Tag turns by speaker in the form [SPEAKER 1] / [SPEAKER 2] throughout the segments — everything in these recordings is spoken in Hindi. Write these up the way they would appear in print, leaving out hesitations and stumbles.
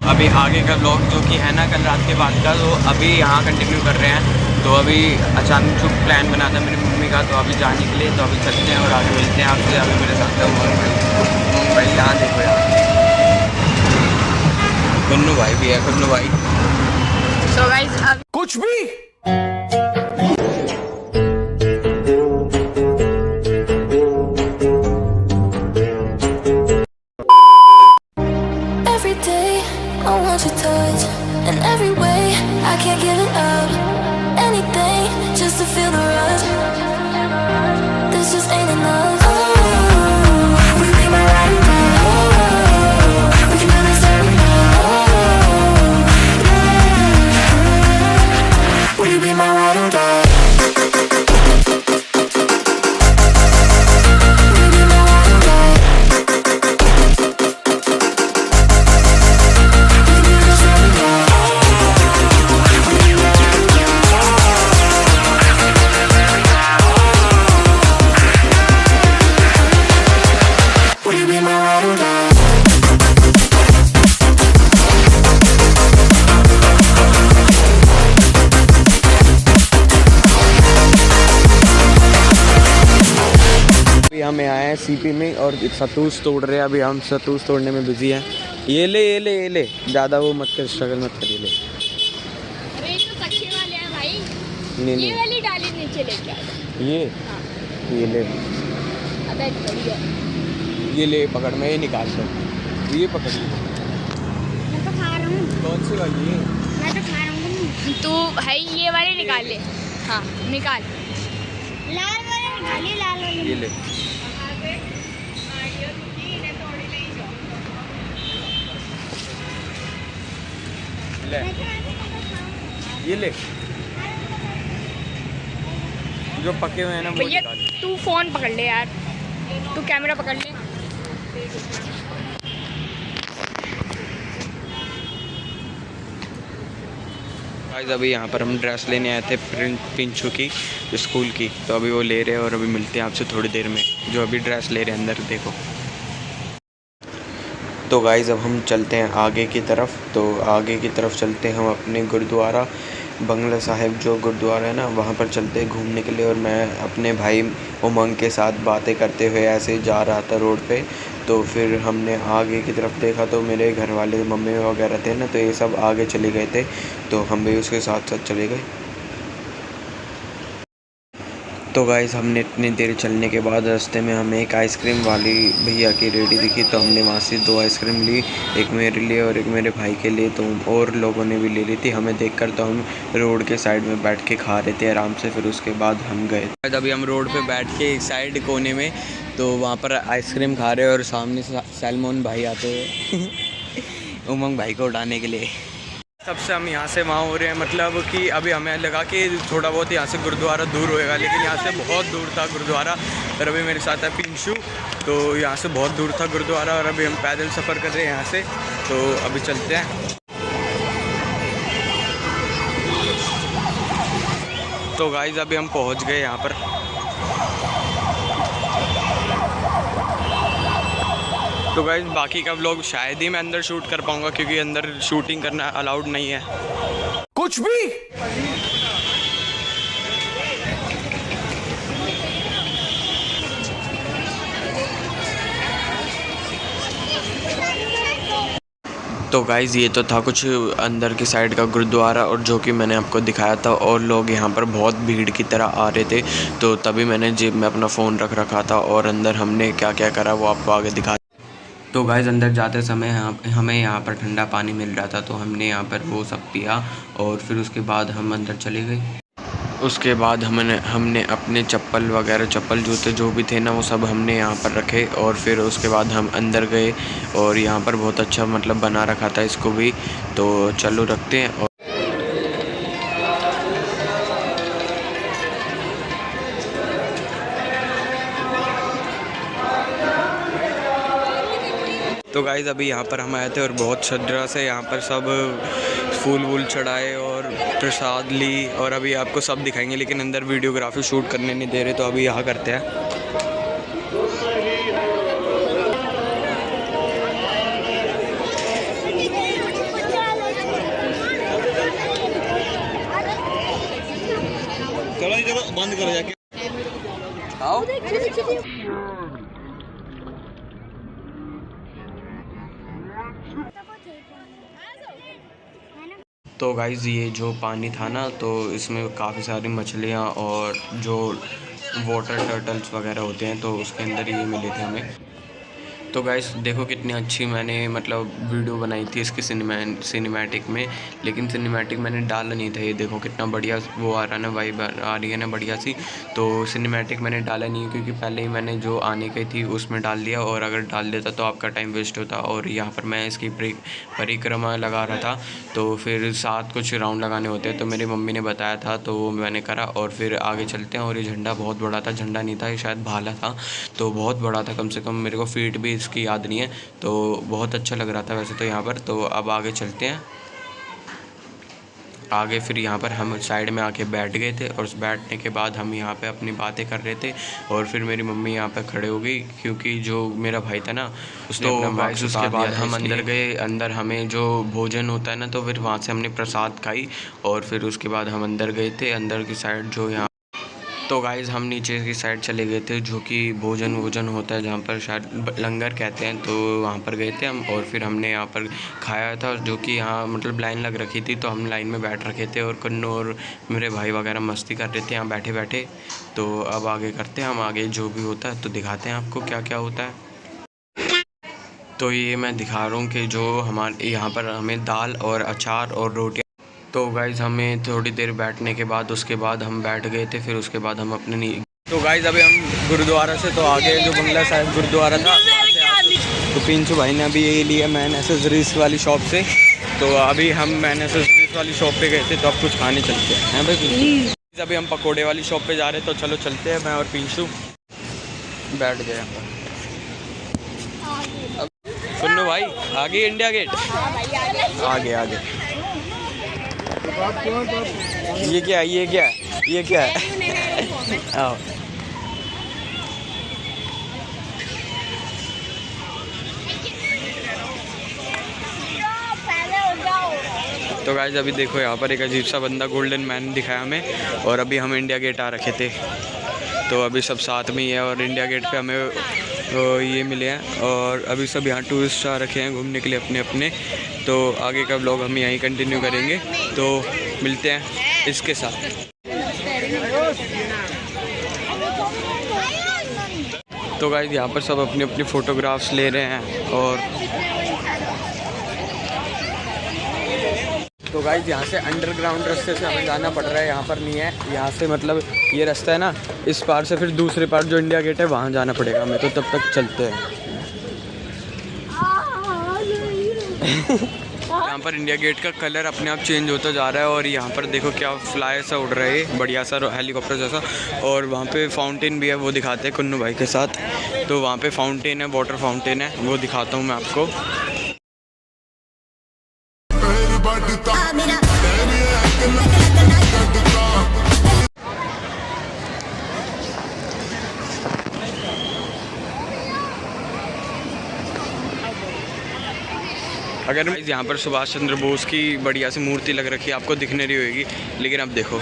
[SPEAKER 1] अभी आगे का ब्लॉग जो कि है ना कल रात के बाद का, तो अभी यहाँ कंटिन्यू कर रहे हैं। तो अभी अचानक जो प्लान बना था मेरी मम्मी का, तो अभी जाने के लिए, तो अभी चलते हैं और आगे मिलते हैं आपसे। अभी मेरे साथ है उमंग भाई, यहाँ देखो यार, गुन्नू भाई भी है, गुन्नू भाई।
[SPEAKER 2] So guys,
[SPEAKER 3] कुछ भी
[SPEAKER 4] Every day I want your touch, and every way I can't give it up. Anything just to feel the rush. This just ain't enough. Oh, we be my ride or die. Oh, we can do this every night. Oh, yeah. Will you be my ride or die?
[SPEAKER 1] हमें आए हैं सीपी में और सतूस तोड़ रहे हैं। अभी हम सतूस तोड़ने में बिजी हैं। ये ले ये ले ये ले, ज़्यादा वो मत कर, स्ट्रगल मत कर, ये ले।
[SPEAKER 2] अरे ये तो कच्चे वाले हैं भाई।
[SPEAKER 1] नहीं
[SPEAKER 2] ये वाली डाली नीचे लेके आ।
[SPEAKER 1] ये
[SPEAKER 2] हाँ।
[SPEAKER 1] ये ले,
[SPEAKER 2] अबे बढ़िया।
[SPEAKER 1] ये ले पकड़, मैं ये निकाल सकता, ये पकड़ ले।
[SPEAKER 2] मैं तो खा रहा हूँ।
[SPEAKER 1] कौन सी वाली है?
[SPEAKER 2] मैं तो खा रहा हूँ। तू भाई ये वाली निकाल ले। हाँ निकाल। लाल वाली निकालिए, लाल वाली।
[SPEAKER 1] ये ले। ले ये ले, जो पके हुए हैं ना वो
[SPEAKER 2] भैया
[SPEAKER 1] निकाल।
[SPEAKER 2] तू फोन पकड़ ले यार, तू कैमरा पकड़ ले।
[SPEAKER 1] गाइस अभी यहाँ पर हम ड्रेस लेने आए थे पिंचू की, स्कूल की, तो अभी वो ले रहे हैं और अभी मिलते हैं आपसे थोड़ी देर में। जो अभी ड्रेस ले रहे हैं अंदर देखो। तो गाइस अब हम चलते हैं आगे की तरफ। तो आगे की तरफ चलते हैं हम अपने गुरुद्वारा बंगला साहिब, जो गुरुद्वारा है ना, वहाँ पर चलते हैं घूमने के लिए। और मैं अपने भाई उमंग के साथ बातें करते हुए ऐसे जा रहा था रोड पे। तो फिर हमने आगे की तरफ देखा तो मेरे घर वाले मम्मी वगैरह थे ना, तो ये सब आगे चले गए थे, तो हम भी उसके साथ साथ चले गए। तो गाइस हमने इतनी देर चलने के बाद रास्ते में हमें एक आइसक्रीम वाली भैया की रेडी दिखी, तो हमने वहाँ से 2 आइसक्रीम ली, एक मेरे लिए और एक मेरे भाई के लिए। तो और लोगों ने भी ले ली थी। हमें देखकर तो हम रोड के साइड में बैठ के खा रहे थे आराम से। फिर उसके बाद हम गए। अभी हम रोड पे बैठ के एक साइड कोने में, तो वहाँ पर आइसक्रीम खा रहे हैं और सामने से सैलमोन भाई आते हैं उमंग भाई को उठाने के लिए। सबसे हम यहाँ से वहाँ हो रहे हैं, मतलब कि अभी हमें लगा कि थोड़ा बहुत यहाँ से गुरुद्वारा दूर होएगा, लेकिन यहाँ से बहुत दूर था गुरुद्वारा। और अभी मेरे साथ है पिंशू, तो यहाँ से बहुत दूर था गुरुद्वारा और अभी हम पैदल सफ़र कर रहे हैं यहाँ से। तो अभी चलते हैं। तो गाइस अभी हम पहुँच गए यहाँ पर। तो गाइस बाकी का व्लॉग शायद ही मैं अंदर शूट कर पाऊँगा, क्योंकि अंदर शूटिंग करना अलाउड नहीं है।
[SPEAKER 3] कुछ भी
[SPEAKER 1] तो गाइज़ ये तो था कुछ अंदर की साइड का गुरुद्वारा, और जो कि मैंने आपको दिखाया था। और लोग यहाँ पर बहुत भीड़ की तरह आ रहे थे, तो तभी मैंने जेब में अपना फ़ोन रख रखा था। और अंदर हमने क्या क्या करा वो आपको आगे दिखा। तो गाइज़ अंदर जाते समय हमें यहाँ पर ठंडा पानी मिल रहा था, तो हमने यहाँ पर वो सब पिया और फिर उसके बाद हम अंदर चले गए। उसके बाद हमने अपने चप्पल वगैरह, चप्पल जूते जो भी थे ना, वो सब हमने यहाँ पर रखे। और फिर उसके बाद हम अंदर गए और यहाँ पर बहुत अच्छा मतलब बना रखा था इसको भी। तो चलो रखते हैं। तो गाइज़ अभी यहाँ पर हम आए थे और बहुत श्रद्धा से यहाँ पर सब फूल वूल चढ़ाए और प्रसाद ली, और अभी आपको सब दिखाएंगे, लेकिन अंदर वीडियोग्राफी शूट करने नहीं दे रहे, तो अभी यहाँ करते हैं।
[SPEAKER 3] बंद करो जाके। आओ
[SPEAKER 1] तो गाइज़ ये जो पानी था ना, तो इसमें काफ़ी सारी मछलियाँ और जो वाटर टर्टल्स वगैरह होते हैं, तो उसके अंदर ये मिले थे हमें। तो गाइस देखो कितनी अच्छी मैंने मतलब वीडियो बनाई थी इसकी सिनेमैटिक में, लेकिन सिनेमैटिक मैंने डाला नहीं था। ये देखो कितना बढ़िया वो आ रहा है ना, वाइब आ रही है ना बढ़िया सी। तो सिनेमैटिक मैंने डाला नहीं क्योंकि पहले ही मैंने जो आने की थी उसमें डाल दिया, और अगर डाल देता तो आपका टाइम वेस्ट होता। और यहाँ पर मैं इसकी परिक्रमा लगा रहा था, तो फिर 7 कुछ राउंड लगाने होते हैं, तो मेरी मम्मी ने बताया था तो वो मैंने करा। और फिर आगे चलते हैं। और ये झंडा बहुत बड़ा था, झंडा नहीं था ये शायद भाला था, तो बहुत बड़ा था, कम से कम मेरे को फीट भी इसकी याद नहीं है। तो बहुत अच्छा लग रहा था वैसे तो यहाँ पर। तो अब आगे चलते हैं आगे। फिर यहाँ पर हम साइड में आके बैठ गए थे, और उस बैठने के बाद हम यहाँ पे अपनी बातें कर रहे थे। और फिर मेरी मम्मी यहाँ पे खड़े हो गई क्योंकि जो मेरा भाई था ना उसने अपना मार्क्स उसके बाद हम अंदर गए। अंदर हमें जो भोजन होता है ना, तो फिर वहाँ से हमने प्रसाद खाई, और फिर उसके बाद हम अंदर गए थे। अंदर की साइड जो यहाँ तो गाइज़ हम नीचे की साइड चले गए थे, जो कि भोजन होता है, जहाँ पर शायद लंगर कहते हैं, तो वहाँ पर गए थे हम। और फिर हमने यहाँ पर खाया था, जो कि यहाँ मतलब लाइन लग रखी थी, तो हम लाइन में बैठ रखे थे। और कन्नू और मेरे भाई वगैरह मस्ती कर रहे थे यहाँ बैठे बैठे। तो अब आगे करते हैं हम, आगे जो भी होता है तो दिखाते हैं आपको क्या क्या होता है। तो ये मैं दिखा रहा हूँ कि जो हमारे यहाँ पर हमें दाल और अचार और रोटियाँ। तो गाइज़ हमें थोड़ी देर बैठने के बाद उसके बाद हम बैठ गए थे। फिर उसके बाद हम अपने तो गाइज़ अभी हम गुरुद्वारा से तो आगे जो बंगला साहिब गुरुद्वारा था तो पिंचू भाई ने अभी यही लिया मैन एसेसरीज़ वाली शॉप से। तो अभी हम मैन एसेसरीज़ वाली शॉप पे गए थे, तो अब कुछ खाने चलते हैं भाई। अभी हम पकोड़े वाली शॉप पे जा रहे हैं, तो चलो चलते हैं। मैं और पिंचू बैठ गए। सुनो भाई, आगे इंडिया गेट, आगे ये क्या है आओ। तो गाइस अभी देखो यहाँ पर एक अजीब सा बंदा गोल्डन मैन दिखाया हमें, और अभी हम इंडिया गेट आ रखे थे। तो अभी सब साथ में ही है, और इंडिया गेट पे हमें ये मिले हैं, और अभी सब यहाँ टूरिस्ट आ रखे हैं घूमने के लिए अपने अपने। तो आगे का व्लॉग हम यहीं कंटिन्यू करेंगे, तो मिलते हैं इसके साथ। तो गाइस यहाँ पर सब अपनी अपनी फ़ोटोग्राफ्स ले रहे हैं। और तो गाइस यहाँ से अंडरग्राउंड रास्ते से हमें जाना पड़ रहा है, यहाँ पर नहीं है। यहाँ से मतलब ये रास्ता है ना, इस पार से फिर दूसरे पार जो इंडिया गेट है वहाँ जाना पड़ेगा हमें। तो तब तक चलते हैं। यहाँ पर इंडिया गेट का कलर अपने आप चेंज होता जा रहा है, और यहाँ पर देखो क्या फ्लाई सा उड़ रहा है, बढ़िया सा हेलीकॉप्टर जैसा। और वहाँ पे फाउंटेन भी है, वो दिखाते हैं कुन्नू भाई के साथ। तो वहाँ पे फाउंटेन है, वाटर फाउंटेन है, वो दिखाता हूँ मैं आपको। अगर यहाँ पर सुभाष चंद्र बोस की बढ़िया सी मूर्ति लग रखी है, आपको दिखने रही होगी, लेकिन अब देखो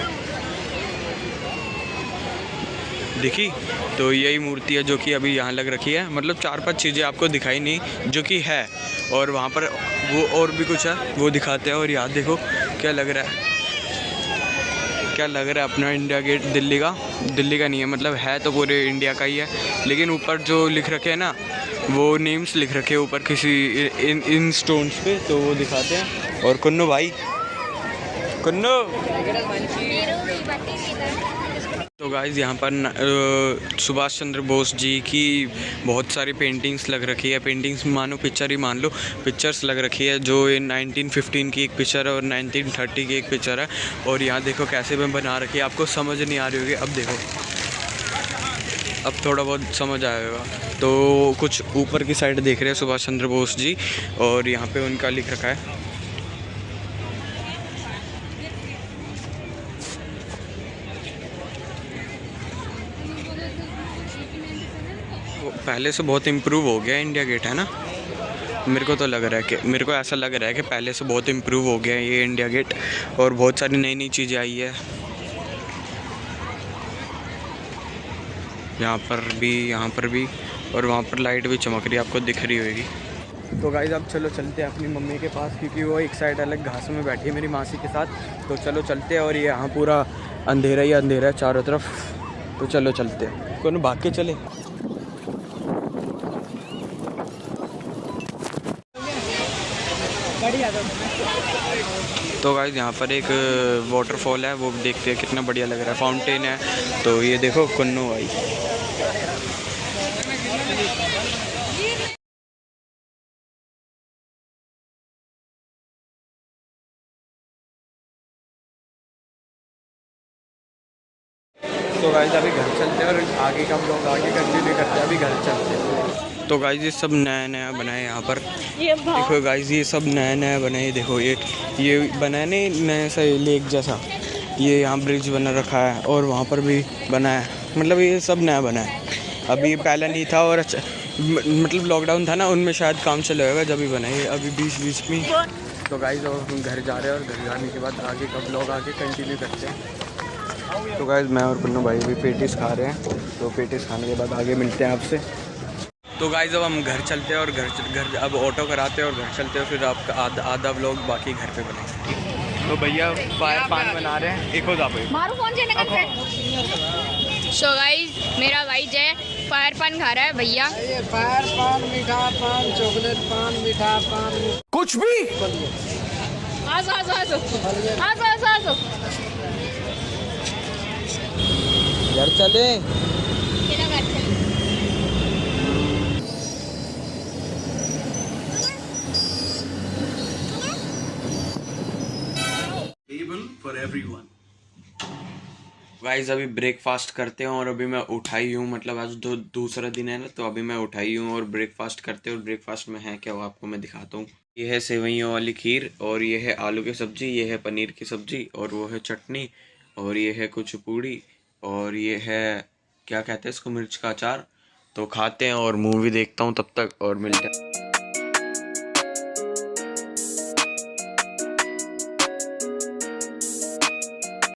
[SPEAKER 1] दिखी। तो यही मूर्ति है जो कि अभी यहाँ लग रखी है। मतलब 4-5 चीज़ें आपको दिखाई नहीं जो कि है, और वहाँ पर वो और भी कुछ है वो दिखाते हैं। और यहाँ देखो क्या लग रहा है अपना इंडिया गेट दिल्ली का नहीं है, मतलब है तो पूरे इंडिया का ही है, लेकिन ऊपर जो लिख रखे हैं ना वो नेम्स लिख रखे हैं ऊपर किसी इन स्टोन्स पे, तो वो दिखाते हैं। और कुन्नू भाई तो गाइज़ यहाँ पर सुभाष चंद्र बोस जी की बहुत सारी पेंटिंग्स लग रखी है। पेंटिंग्स मानो पिक्चर ही मान लो, पिक्चर्स लग रखी है, जो 1915 की एक पिक्चर है और 1930 की एक पिक्चर है। और यहाँ देखो कैसे में बना रखी है, आपको समझ नहीं आ रही होगी। अब देखो, अब थोड़ा बहुत समझ आएगा। तो कुछ ऊपर की साइड देख रहे हैं सुभाष चंद्र बोस जी, और यहाँ पे उनका लिख रखा है। पहले से बहुत इम्प्रूव हो गया इंडिया गेट, है ना। मेरे को तो लग रहा है कि मेरे को ऐसा लग रहा है कि पहले से बहुत इम्प्रूव हो गया है ये इंडिया गेट, और बहुत सारी नई नई चीज़ें आई है। यहाँ पर भी और वहाँ पर लाइट भी चमक रही है, आपको दिख रही होगी। तो गाइस अब चलो चलते हैं अपनी मम्मी के पास, क्योंकि वो एक साइड अलग घास में बैठी है मेरी मासी के साथ। तो चलो चलते हैं। और ये यहाँ पूरा अंधेरा ही अंधेरा है चारों तरफ। तो चलो चलते हैं, कौन भाग के चले। तो गाइस यहाँ पर एक वाटरफॉल है, वो देखते हैं कितना बढ़िया लग रहा है। फाउंटेन है, तो ये देखो कुन्नू भाई। तो गाइस अभी घर चलते हैं और आगे का ब्लॉग आगे कंटिन्यू करते हैं। अभी घर चलते हैं। तो गाइस ये सब नया नया बना है यहाँ पर। देखो गाइस ये सब नया नया बना है। देखो ये बना है नहीं नया सा लेक जैसा। ये यहाँ ब्रिज बना रखा है और वहाँ पर भी बना है। मतलब ये सब नया बना है, अभी पहले नहीं था। और अच्छा मतलब लॉकडाउन था ना, उनमें शायद काम चला होगा जब भी बना है, अभी बीच में। तो गाइस हम घर जा रहे हैं और घर जाने के बाद आगे का ब्लॉग आगे कंटिन्यू करते हैं। तो गाइस मैं और कुन्नू भाई भी पेटीज खा रहे हैं। तो पेटीज खाने के बाद आगे मिलते हैं आपसे। तो गाइस अब हम घर चलते हैं और घर अब ऑटो कराते हैं और घर चलते हैं। फिर आपका आधा व्लॉग बाकी घर पे बनाएंगे। तो भैया फायर पान बना रहे हैं। एक हो जा भाई
[SPEAKER 2] मारू कौन से निकल पे। सो गाइस मेरा भाई जय फायर पान खा रहा है। भैया
[SPEAKER 3] फायर पान, मीठा पान, चॉकलेट पान, मीठा पान,
[SPEAKER 1] कुछ भी। घर चले। गाइस अभी ब्रेकफास्ट करते हैं और अभी मैं उठाई हूँ, मतलब आज दूसरा दिन है ना, तो अभी मैं उठाई हूँ और ब्रेकफास्ट करते हैं। और ब्रेकफास्ट में है क्या वो आपको मैं दिखाता हूँ। ये है सेवइयों वाली खीर, और ये है आलू की सब्जी, ये है पनीर की सब्जी, और वो है चटनी, और ये है कुछ पूड़ी, और ये है क्या कहते हैं इसको, मिर्च का अचार। तो खाते हैं और मूवी देखता हूँ तब तक, और मिलते हैं।